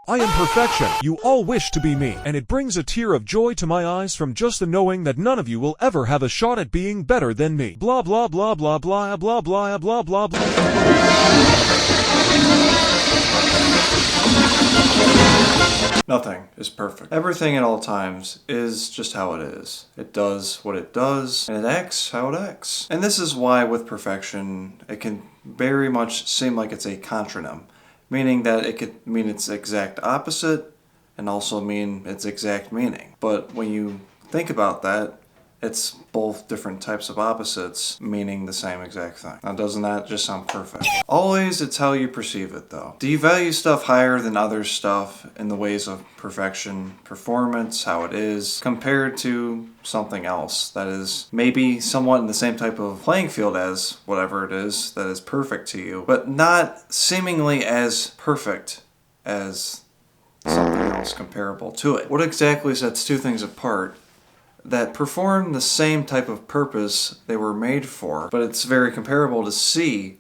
I am perfection. You all wish to be me, and it brings a tear of joy to my eyes from just the knowing that none of you will ever have a shot at being better than me. Blah blah blah blah blah blah blah blah blah blah. Nothing is perfect. Everything at all times is just how it is. It does what it does, and it acts how it acts. And this is why with perfection, it can very much seem like it's a contronym, meaning that it could mean its exact opposite and also mean its exact meaning. But when you think about that, it's both different types of opposites meaning the same exact thing. Now, doesn't that just sound perfect? Always, it's how you perceive it, though. Do you value stuff higher than other stuff in the ways of perfection, performance, how it is, compared to something else that is maybe somewhat in the same type of playing field as whatever it is that is perfect to you, but not seemingly as perfect as something else comparable to it? What exactly sets two things apart that perform the same type of purpose they were made for, but it's very comparable to see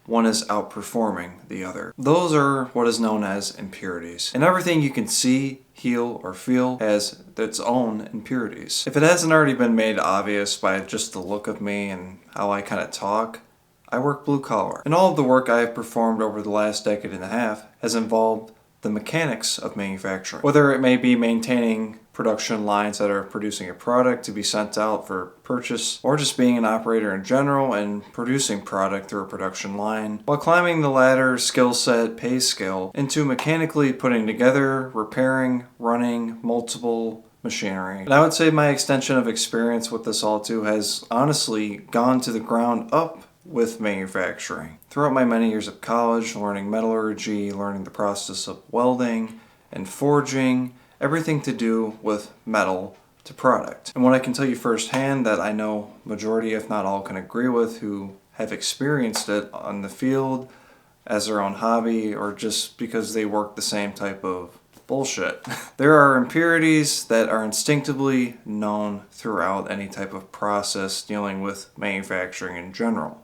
one is outperforming the other? Those are what is known as impurities. And everything you can see, heal, or feel has its own impurities. If it hasn't already been made obvious by just the look of me and how I kind of talk, I work blue collar. And all of the work I have performed over the last decade and a half has involved the mechanics of manufacturing. Whether it may be maintaining production lines that are producing a product to be sent out for purchase, or just being an operator in general and producing product through a production line, while climbing the ladder, skill set, pay scale, into mechanically putting together, repairing, running multiple machinery. And I would say my extension of experience with this all too has honestly gone to the ground up with manufacturing. Throughout my many years of college, learning metallurgy, learning the process of welding and forging, everything to do with metal to product. And what I can tell you firsthand that I know majority, if not all, can agree with who have experienced it on the field as their own hobby or just because they work the same type of bullshit. There are impurities that are instinctively known throughout any type of process dealing with manufacturing in general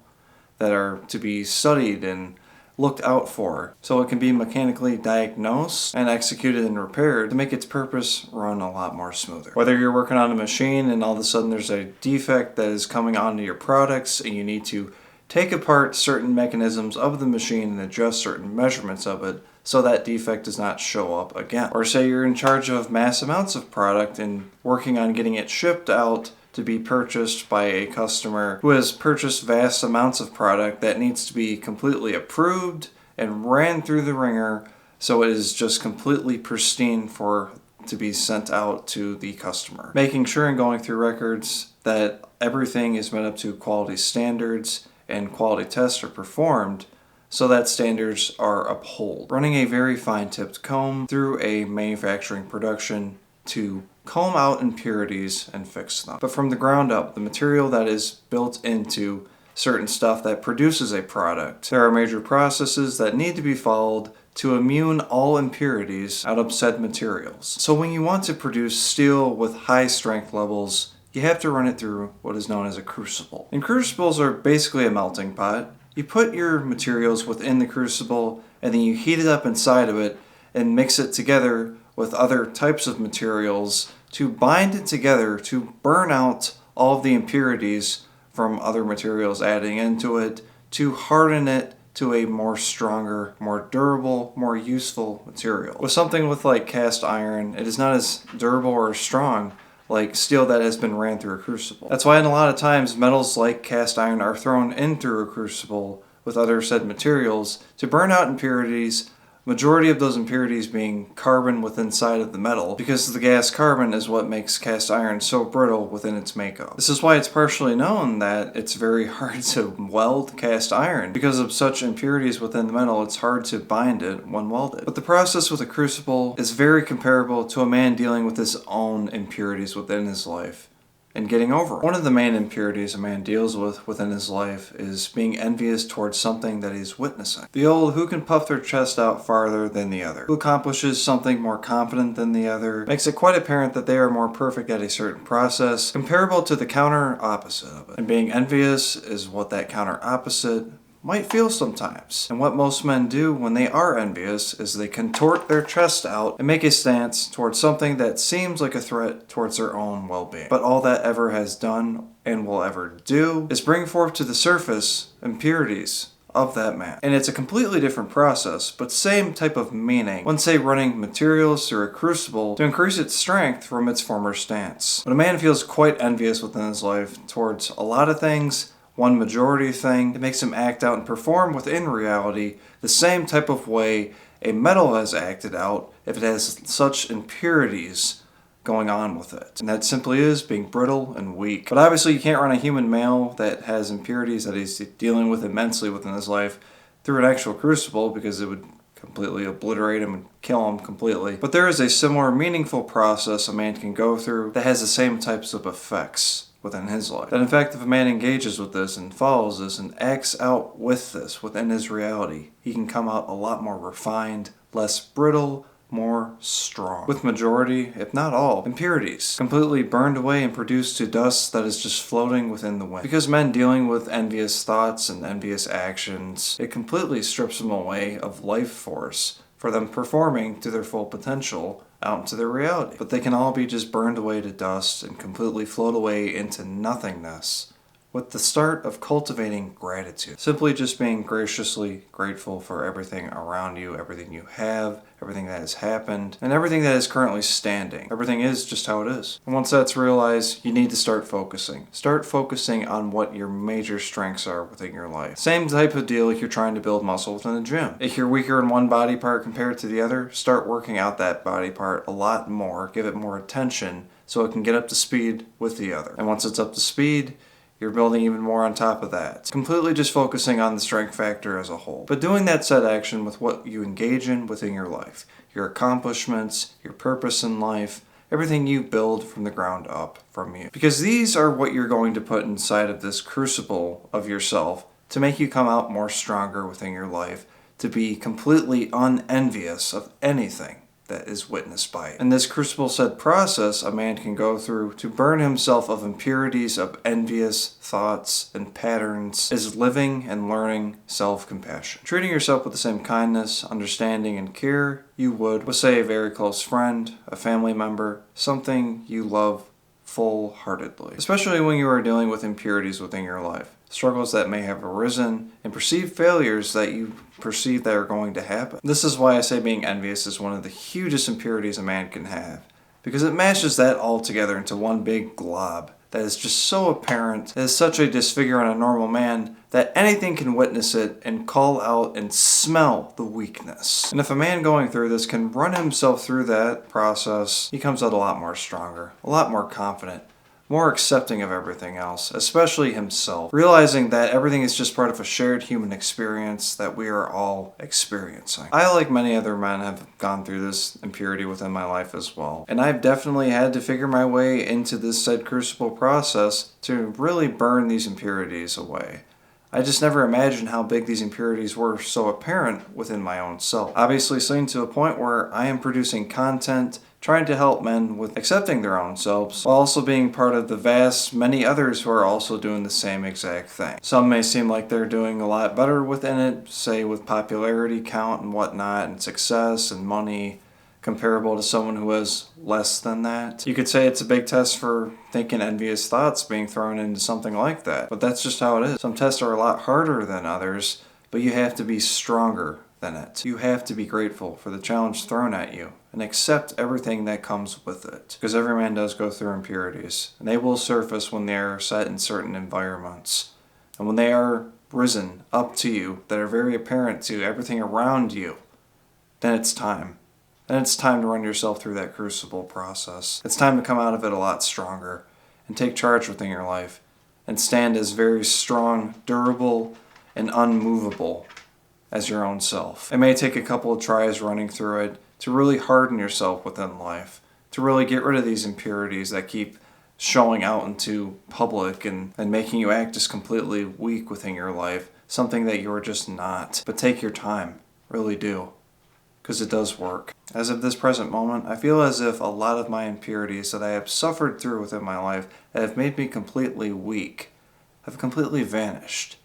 that are to be studied and looked out for, so it can be mechanically diagnosed and executed and repaired to make its purpose run a lot more smoother. Whether you're working on a machine and all of a sudden there's a defect that is coming onto your products and you need to take apart certain mechanisms of the machine and adjust certain measurements of it so that defect does not show up again. Or say you're in charge of mass amounts of product and working on getting it shipped out to be purchased by a customer who has purchased vast amounts of product that needs to be completely approved and ran through the ringer so it is just completely pristine for to be sent out to the customer. Making sure and going through records that everything is met up to quality standards and quality tests are performed so that standards are upheld. Running a very fine-tipped comb through a manufacturing production to comb out impurities and fix them. But from the ground up, the material that is built into certain stuff that produces a product, there are major processes that need to be followed to immune all impurities out of said materials. So when you want to produce steel with high strength levels, you have to run it through what is known as a crucible. And crucibles are basically a melting pot. You put your materials within the crucible and then you heat it up inside of it and mix it together with other types of materials to bind it together to burn out all of the impurities from other materials adding into it to harden it to a more stronger, more durable, more useful material. With something with like cast iron, it is not as durable or strong like steel that has been ran through a crucible. That's why in a lot of times metals like cast iron are thrown in through a crucible with other said materials to burn out impurities, majority of those impurities being carbon within inside of the metal, because the gas carbon is what makes cast iron so brittle within its makeup. This is why it's partially known that it's very hard to weld cast iron. Because of such impurities within the metal, it's hard to bind it when welded. But the process with a crucible is very comparable to a man dealing with his own impurities within his life and getting over. One of the main impurities a man deals with within his life is being envious towards something that he's witnessing. The old who can puff their chest out farther than the other, who accomplishes something more confident than the other, makes it quite apparent that they are more perfect at a certain process, comparable to the counter opposite of it. And being envious is what that counter opposite might feel sometimes. And what most men do when they are envious is they contort their chest out and make a stance towards something that seems like a threat towards their own well-being. But all that ever has done and will ever do is bring forth to the surface impurities of that man. And it's a completely different process, but same type of meaning when, say, running materials through a crucible to increase its strength from its former stance. When a man feels quite envious within his life towards a lot of things, one majority thing, it makes him act out and perform within reality the same type of way a metal has acted out if it has such impurities going on with it. And that simply is being brittle and weak. But obviously you can't run a human male that has impurities that he's dealing with immensely within his life through an actual crucible, because it would completely obliterate him and kill him completely. But there is a similar meaningful process a man can go through that has the same types of effects within his life. That in fact, if a man engages with this and follows this and acts out with this within his reality, he can come out a lot more refined, less brittle, more strong. With majority, if not all, impurities completely burned away and produced to dust that is just floating within the wind. Because men dealing with envious thoughts and envious actions, it completely strips them away of life force for them performing to their full potential out into their reality. But they can all be just burned away to dust and completely float away into nothingness with the start of cultivating gratitude. Simply just being graciously grateful for everything around you, everything you have, everything that has happened, and everything that is currently standing. Everything is just how it is. And once that's realized, you need to start focusing. Start focusing on what your major strengths are within your life. Same type of deal like you're trying to build muscle within the gym. If you're weaker in one body part compared to the other, start working out that body part a lot more. Give it more attention so it can get up to speed with the other. And once it's up to speed, you're building even more on top of that. Completely just focusing on the strength factor as a whole. But doing that said action with what you engage in within your life. Your accomplishments, your purpose in life, everything you build from the ground up from you. Because these are what you're going to put inside of this crucible of yourself to make you come out more stronger within your life, to be completely unenvious of anything that is witnessed by it. In this crucible said process a man can go through to burn himself of impurities of envious thoughts and patterns is living and learning self-compassion. Treating yourself with the same kindness, understanding, and care you would with, say, a very close friend, a family member, something you love full-heartedly. Especially when you are dealing with impurities within your life. Struggles that may have arisen, and perceived failures that you perceive that are going to happen. This is why I say being envious is one of the hugest impurities a man can have, because it mashes that all together into one big glob that is just so apparent, that is such a disfigure on a normal man, that anything can witness it and call out and smell the weakness. And if a man going through this can run himself through that process, he comes out a lot more stronger, a lot more confident, more accepting of everything else, especially himself, realizing that everything is just part of a shared human experience that we are all experiencing. I, like many other men, have gone through this impurity within my life as well, and I've definitely had to figure my way into this said crucible process to really burn these impurities away. I just never imagined how big these impurities were so apparent within my own self. Obviously, seen to a point where I am producing content trying to help men with accepting their own selves, while also being part of the vast many others who are also doing the same exact thing. Some may seem like they're doing a lot better within it, say with popularity count and whatnot, and success and money, comparable to someone who has less than that. You could say it's a big test for thinking envious thoughts being thrown into something like that, but that's just how it is. Some tests are a lot harder than others, but you have to be stronger than it. You have to be grateful for the challenge thrown at you and accept everything that comes with it. Because every man does go through impurities, and they will surface when they are set in certain environments. And when they are risen up to you, that are very apparent to everything around you, then it's time. Then it's time to run yourself through that crucible process. It's time to come out of it a lot stronger and take charge within your life and stand as very strong, durable, and unmovable as your own self. It may take a couple of tries running through it to really harden yourself within life, to really get rid of these impurities that keep showing out into public and making you act just completely weak within your life, something that you're just not. But take your time, really do, because it does work. As of this present moment, I feel as if a lot of my impurities that I have suffered through within my life that have made me completely weak have completely vanished.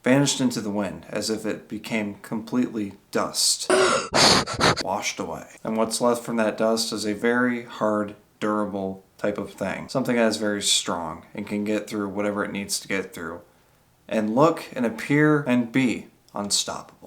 vanished into the wind as if it became completely dust, washed away. And what's left from that dust is a very hard, durable type of thing. Something that is very strong and can get through whatever it needs to get through and look and appear and be unstoppable.